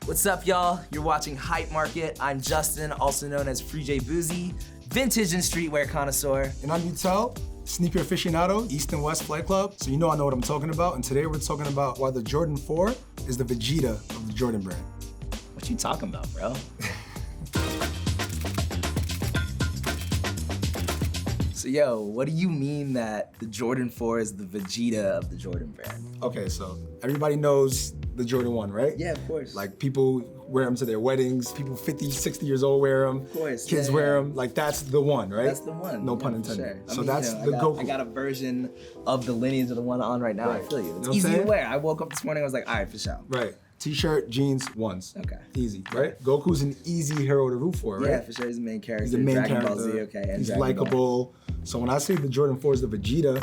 What's up, y'all? You're watching Hype Market. I'm Justin, also known as Free J Boozy, vintage and streetwear connoisseur. And I'm Eutel, sneaker aficionado, East and West Flight Club. So you know I know what I'm talking about. And today we're talking about why the Jordan 4 is the Vegeta of the Jordan brand. What you talking about, bro? So yo, what do you mean that the Jordan 4 is the Vegeta of the Jordan brand? Okay, so everybody knows the Jordan 1, right? Yeah, of course. Like people wear them to their weddings, people 50, 60 years old wear them. Of course. Kids wear them. Like that's the one, right? That's the one. No pun intended. So that's the Goku. I got a version of the lineage of the one on right now. Right. I feel you. It's You know easy what I'm to wear. I woke up this morning, I was like, all right, for sure. Right. T-shirt, jeans, ones. Okay. Easy, right? Goku's an easy hero to root for, right? Yeah, for sure. He's the main character. He's the main Dragon character. Ball Z, okay. And He's Dragon Ball. likable. So when I say the Jordan 4 is the Vegeta,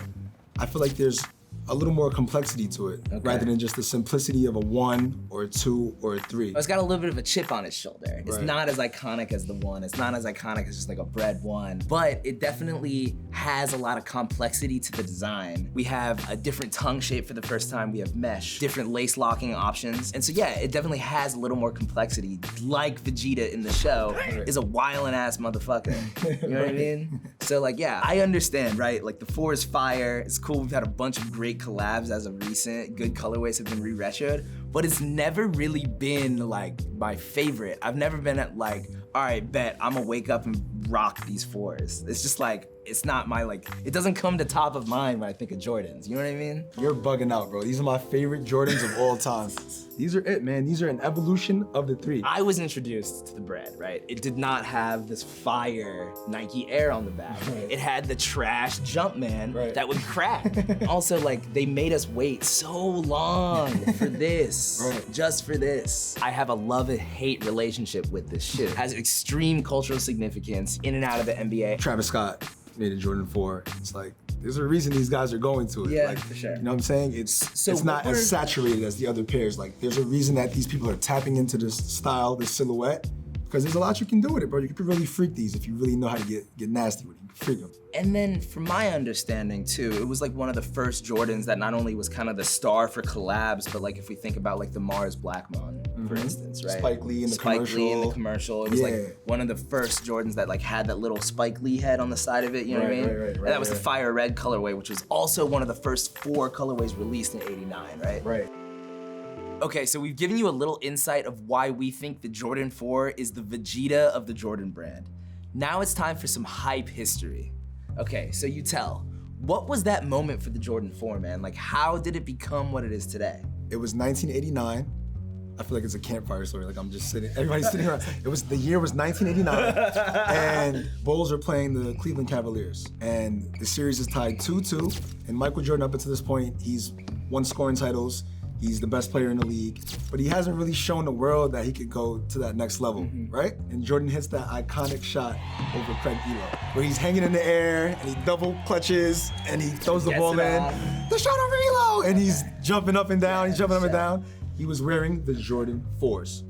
I feel like there's a little more complexity to it, rather than just the simplicity of a 1 or a 2 or a 3. It's got a little bit of a chip on its shoulder. It's Right. not as iconic as the 1. It's not as iconic as just like a bread 1, but it definitely has a lot of complexity to the design. We have a different tongue shape for the first time. We have mesh, different lace locking options. And so yeah, it definitely has a little more complexity. Like Vegeta in the show is a wildin' ass motherfucker. You know what I mean? So like, yeah, I understand, right? Like the 4 is fire. It's cool. We've had a bunch of great collabs as of recent. Good colorways have been re-retroed, but it's never really been like my favorite. I've never been at like, all right, bet I'm gonna wake up and rock these 4s. It's just like, it's not my like, it doesn't come to top of mind when I think of Jordans. You know what I mean? You're bugging out, bro. These are my favorite Jordans of all time. These are it, man. These are an evolution of the 3. I was introduced to the brand, right? It did not have this fire Nike Air on the back. It had the trash Jumpman that would crack. Also, like, they made us wait so long for this, just for this. I have a love-hate relationship with this shoe. It has extreme cultural significance in and out of the NBA. Travis Scott made a Jordan 4. It's like, there's a reason these guys are going to it. Yeah, like, for sure. You know what I'm saying? It's not as saturated as the other pairs. Like, there's a reason that these people are tapping into this style, this silhouette, because there's a lot you can do with it, bro. You can really freak these if you really know how to get nasty with it. You can freak them. And then from my understanding too, it was like one of the first Jordans that not only was kind of the star for collabs, but like if we think about like the Mars Blackmon, for instance, right? Spike Lee in the commercial. Spike Lee in the commercial. It was like one of the first Jordans that like had that little Spike Lee head on the side of it, you know what I mean? And that was the fire red colorway, which was also one of the first 4 colorways released in '89, right? Right. Okay, so we've given you a little insight of why we think the Jordan 4 is the Vegeta of the Jordan brand. Now it's time for some hype history. Okay, so Eutel, what was that moment for the Jordan 4, man? Like, how did it become what it is today? It was 1989. I feel like it's a campfire story. Like I'm just sitting, everybody's sitting around. The year was 1989, and Bulls are playing the Cleveland Cavaliers, and the series is tied 2-2. And Michael Jordan, up until this point, he's won scoring titles. He's the best player in the league, but he hasn't really shown the world that he could go to that next level, right? And Jordan hits that iconic shot over Craig Elo, where he's hanging in the air and he double clutches and he throws the ball in. The shot over Elo! And he's jumping up and down, he's jumping up and down. He was wearing the Jordan 4s.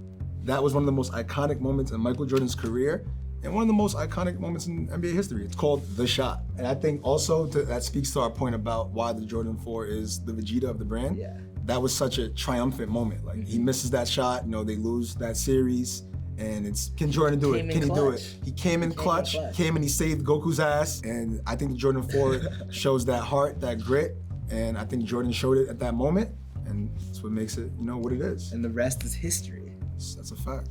That was one of the most iconic moments in Michael Jordan's career and one of the most iconic moments in NBA history. It's called The Shot. And I think also that speaks to our point about why the Jordan 4 is the Vegeta of the brand. Yeah. That was such a triumphant moment. Like he misses that shot, you know, they lose that series, and it's, can Jordan do it? Can he do it? He came in clutch, came and he saved Goku's ass, and I think the Jordan 4 shows that heart, that grit, and I think Jordan showed it at that moment, and that's what makes it, you know, what it is. And the rest is history. That's a fact.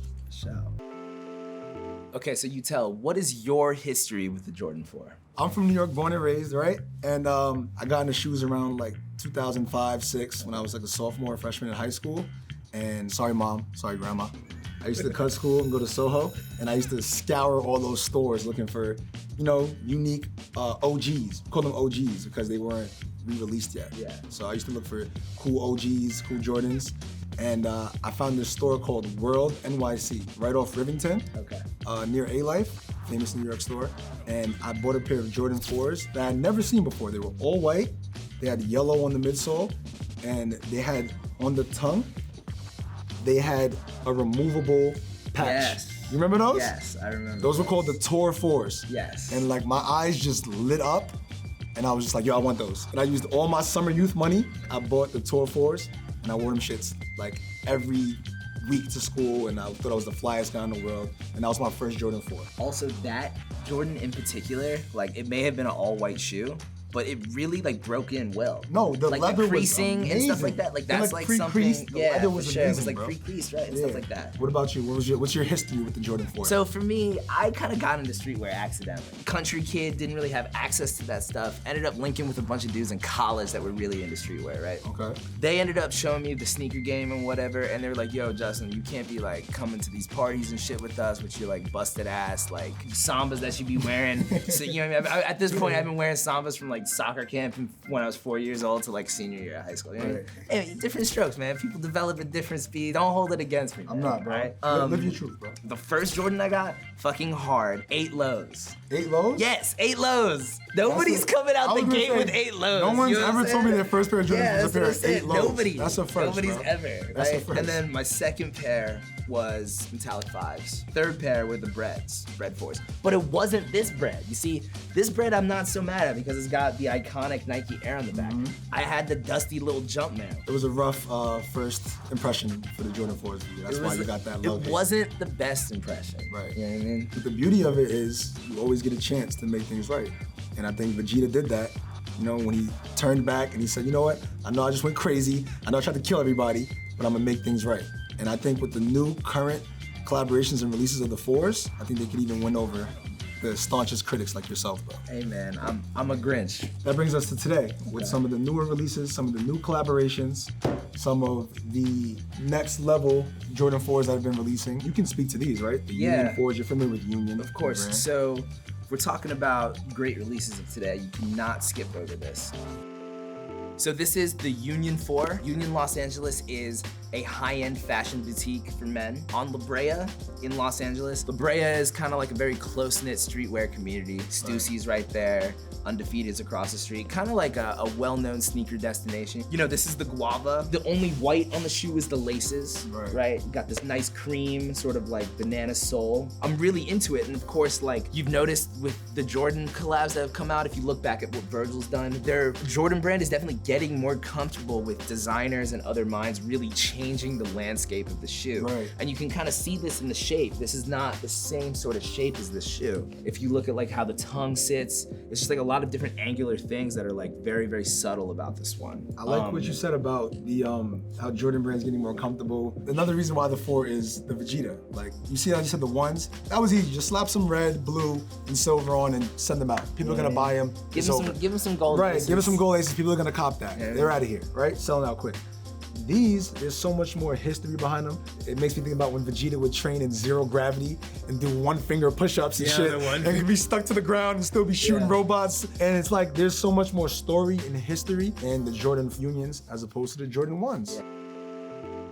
Okay, so Eutel, what is your history with the Jordan 4? I'm from New York, born and raised, right? And I got into shoes around like 2005, 6, when I was like a sophomore, freshman in high school. And sorry, mom, sorry, grandma. I used to cut school and go to Soho, and I used to scour all those stores looking for, you know, unique OGs. We call them OGs because they weren't re-released yet. Yeah. So I used to look for cool OGs, cool Jordans. And I found this store called World NYC, right off Rivington, near A-Life, famous New York store. And I bought a pair of Jordan 4s that I'd never seen before. They were all white, they had yellow on the midsole, and they had, on the tongue, they had a removable patch. Yes. You remember those? Yes, I remember. Those were called the Tour 4s. Yes. And like my eyes just lit up, and I was just like, yo, I want those. And I used all my summer youth money, I bought the Tour 4s, and I wore them shits like every week to school, and I thought I was the flyest guy in the world, and that was my first Jordan 4. Also, that Jordan in particular, like it may have been an all-white shoe, but it really like broke in well. No, the like leather the was creasing and stuff amazing. like that. Like They're that's like like something. pre-creased. The Yeah, leather for was sure. It was amazing, like bro. pre-creased, right, and Yeah. stuff like that. What about you? What's your history with the Jordan 4? So for me, I kind of got into streetwear accidentally. Country kid, didn't really have access to that stuff. Ended up linking with a bunch of dudes in college that were really into streetwear, right? Okay. They ended up showing me the sneaker game and whatever, and they were like, yo, Justin, you can't be like coming to these parties and shit with us with your like busted ass, like sambas that you be wearing. So, you know what I mean? At this point, I've been wearing sambas from like soccer camp when I was 4 years old to like senior year of high school. You know what I mean? Hey, different strokes, man. People develop at different speeds. Don't hold it against me. I'm man, not, bro. Right? Live your truth, bro. The first Jordan I got, fucking hard, 8 lows. 8 lows? Yes, 8 lows. Nobody's coming out the gate with 8 lows. No one's You know what ever I'm told me saying? their first pair of Jordans Yeah, was a that's pair what I'm of 8 saying. lows. Nobody. That's a first, Nobody's bro. ever. That's a Right? first. And then my second pair was metallic 5s. Third pair were the breads, bread 4s. But it wasn't this bread. You see, this bread I'm not so mad at because it's got the iconic Nike Air on the back. I had the dusty little Jumpman. It was a rough first impression for the Jordan 4s. That's why you got that love. It wasn't the best impression. Right. You know what I mean? But the beauty of it is you always get a chance to make things right. And I think Vegeta did that. You know, when he turned back and he said, you know what? I know I just went crazy. I know I tried to kill everybody, but I'm gonna make things right. And I think with the new current collaborations and releases of the 4s, I think they could even win over the staunchest critics like yourself, bro. Hey man, I'm a Grinch. That brings us to today with some of the newer releases, some of the new collaborations, some of the next level Jordan 4s that have been releasing. You can speak to these, right? The Union 4s, you're familiar with Union. Of course. brand. So if we're talking about great releases of today, you cannot skip over this. So this is the Union 4. Union Los Angeles is a high-end fashion boutique for men on La Brea in Los Angeles. La Brea is kind of like a very close-knit streetwear community. Stussie's right there. Undefeated's across the street. Kind of like a well-known sneaker destination. You know, this is the guava. The only white on the shoe is the laces, right? Got this nice cream, sort of like banana sole. I'm really into it, and of course, like you've noticed with the Jordan collabs that have come out, if you look back at what Virgil's done, their Jordan brand is definitely getting more comfortable with designers and other minds really changing the landscape of the shoe. Right. And you can kind of see this in the shape. This is not the same sort of shape as this shoe. If you look at like how the tongue sits, it's just like a lot of different angular things that are like very, very subtle about this one. I like what you said about the how Jordan brand's getting more comfortable. Another reason why the 4 is the Vegeta. Like you see how you said the 1s? That was easy. Just slap some red, blue, and silver on and send them out. People are gonna buy them. Give them some gold. Right, laces. give us some gold laces. People are gonna cop that. Yeah. They're out of here, right? Selling out quick. These, there's so much more history behind them. It makes me think about when Vegeta would train in 0 gravity and do 1-finger push-ups and shit. And could be stuck to the ground and still be shooting robots. And it's like, there's so much more story and history in the Jordan Unions as opposed to the Jordan 1s.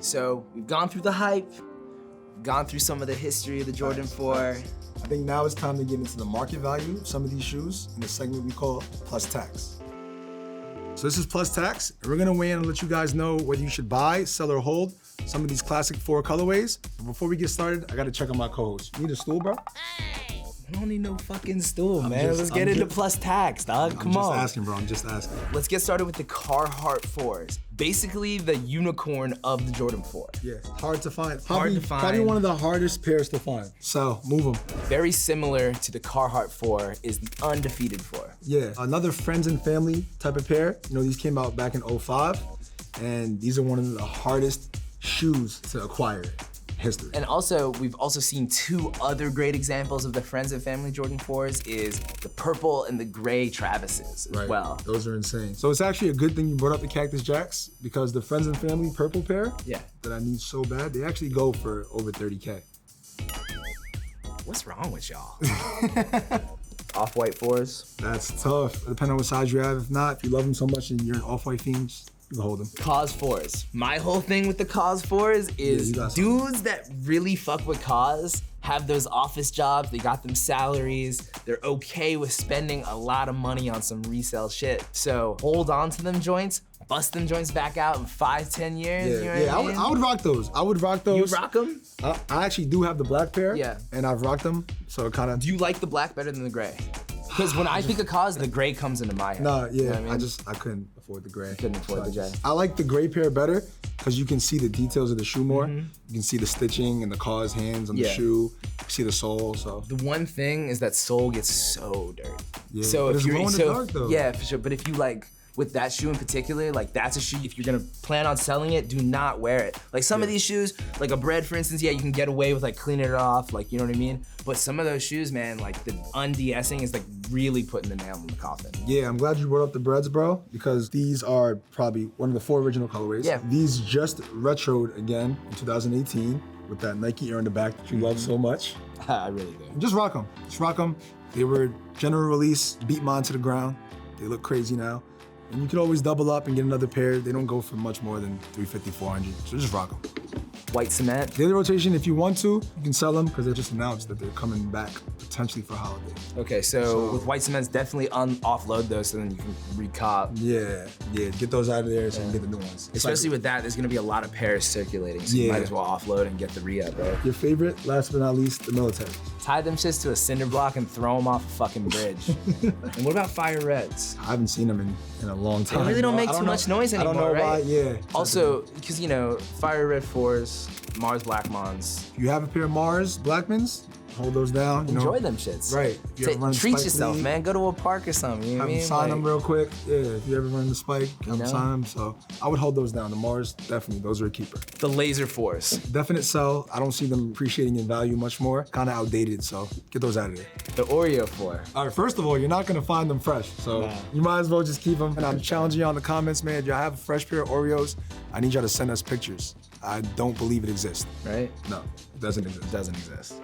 So we've gone through the hype, gone through some of the history of the Jordan 4. I think now it's time to get into the market value of some of these shoes in the segment we call Plus Tax. So this is Plus Tax, and we're gonna weigh in and let you guys know whether you should buy, sell, or hold some of these classic 4 colorways. But before we get started, I gotta check on my co-host. You need a stool, bro? I don't need no fucking stool, man. just- Let's get into Plus Tax, dog. Come on. I'm just asking, bro. I'm just asking. Let's get started with the Carhartt 4s. Basically the unicorn of the Jordan 4. Yeah, hard to find. Hard to find. Probably one of the hardest pairs to find. So, move them. Very similar to the Carhartt 4 is the Undefeated 4. Yeah, another friends and family type of pair. You know, these came out back in 05, and these are one of the hardest shoes to acquire in history. And also, we've also seen 2 other great examples of the Friends and Family Jordan 4s is the purple and the gray Travises as well. Those are insane. So it's actually a good thing you brought up the Cactus Jacks because the Friends and Family purple pair that I need so bad, they actually go for over 30K. What's wrong with y'all? Off-white 4s. That's tough, depending on what size you have. If not, if you love them so much and you're an off-white fiend, you can hold them. Cause 4s. My whole thing with the Cause 4s is dudes that really fuck with Cause have those office jobs, they got them salaries, they're okay with spending a lot of money on some resale shit. So hold on to them joints, bust them joints back out in 5-10 years. You know what I mean? I would rock those. I would rock those. You rock them? I actually do have the black pair. Yeah. And I've rocked them, so it kind of. Do you like the black better than the gray? Because when I think of Cause, the gray comes into my head. Nah, yeah, You know what I mean? I couldn't afford the gray. Couldn't afford the gray. I like the gray pair better, because you can see the details of the shoe more. You can see the stitching and the cause hands on the shoe. You see the sole, so. The one thing is that sole gets so dirty. Yeah, so but if it's you're glow in the dark, though. Yeah, for sure. But if you like, with that shoe in particular, like that's a shoe, if you're gonna plan on selling it, do not wear it. Like some of these shoes, like a bread for instance, yeah, you can get away with like cleaning it off, like you know what I mean? But some of those shoes, man, like the unde-essing is like really putting the nail in the coffin. Yeah, I'm glad you brought up the breads, bro, because these are probably one of the 4 original colorways. Yeah. These just retroed again in 2018 with that Nike Air in the back that you love so much. I really do. Just rock them, just rock them. They were general release, beat mine to the ground. They look crazy now. And you could always double up and get another pair. They don't go for much more than 350, 400, so just rock them. White cement. Daily rotation, if you want to, you can sell them because they just announced that they're coming back potentially for holiday. Okay, so with white cements, definitely offload those so then you can recop. Yeah, get those out of there so you can get the new ones. Especially with that, there's gonna be a lot of pairs circulating, so you might as well offload and get the re-up, bro. Your favorite, last but not least, the military. Tie them shits to a cinder block and throw them off a fucking bridge. And what about fire reds? I haven't seen them in a long time. They really don't make too much noise anymore, I don't know why, right? yeah. Also, because you know, fire red 4s, Mars Black Mons. You have a pair of Mars Blackmans, hold those down. You Enjoy know. them shits. Right. Treat yourself, man. Go to a park or something. You know what I mean? Sign them real quick. Yeah, if you ever run the Spike, sign them. So I would hold those down. The Mars, definitely, those are a keeper. The Laser Force. Definite sell. I don't see them appreciating in value much more. Kind of outdated, so get those out of there. The Oreo 4. All right, first of all, you're not gonna find them fresh, so you might as well just keep them. And I'm challenging you on the comments, man. If y'all have a fresh pair of Oreos, I need y'all to send us pictures. I don't believe it exists. Right? No, it doesn't exist. It doesn't exist.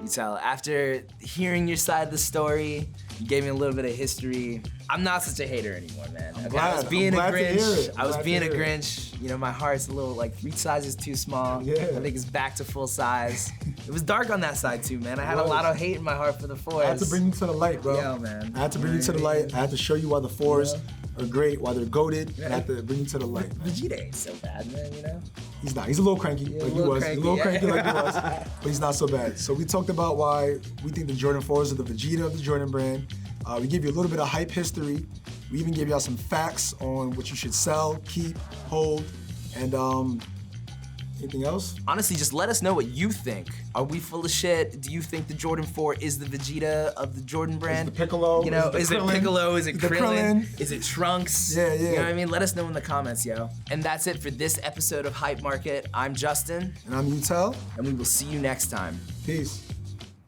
Eutel, after hearing your side of the story, you gave me a little bit of history. I'm not such a hater anymore, man. Okay, I was being a Grinch. I was being a Grinch. You know, my heart's a little like 3 sizes too small. Yeah. I think it's back to full size. It was dark on that side too, man. I had a lot of hate in my heart for the 4s. I had to bring you to the light, bro. Yeah, man. I had to bring you to the light. I had to show you why the 4s are great, why they're goated. I had to bring you to the light. Vegeta ain't so bad, man, you know? He's not. He's a little cranky like he was. He's a little cranky like he was, but he's not so bad. So we talked about why we think the Jordan 4s are the Vegeta of the Jordan brand. We gave you a little bit of hype history. We even gave y'all some facts on what you should sell, keep, hold, and anything else? Honestly, just let us know what you think. Are we full of shit? Do you think the Jordan 4 is the Vegeta of the Jordan brand? Is it the Piccolo? You know, is it Piccolo? Is it Krillin? Krillin? Is it Trunks? Yeah. You know what I mean? Let us know in the comments, yo. And that's it for this episode of Hype Market. I'm Justin. And I'm Eutel. And we will see you next time. Peace.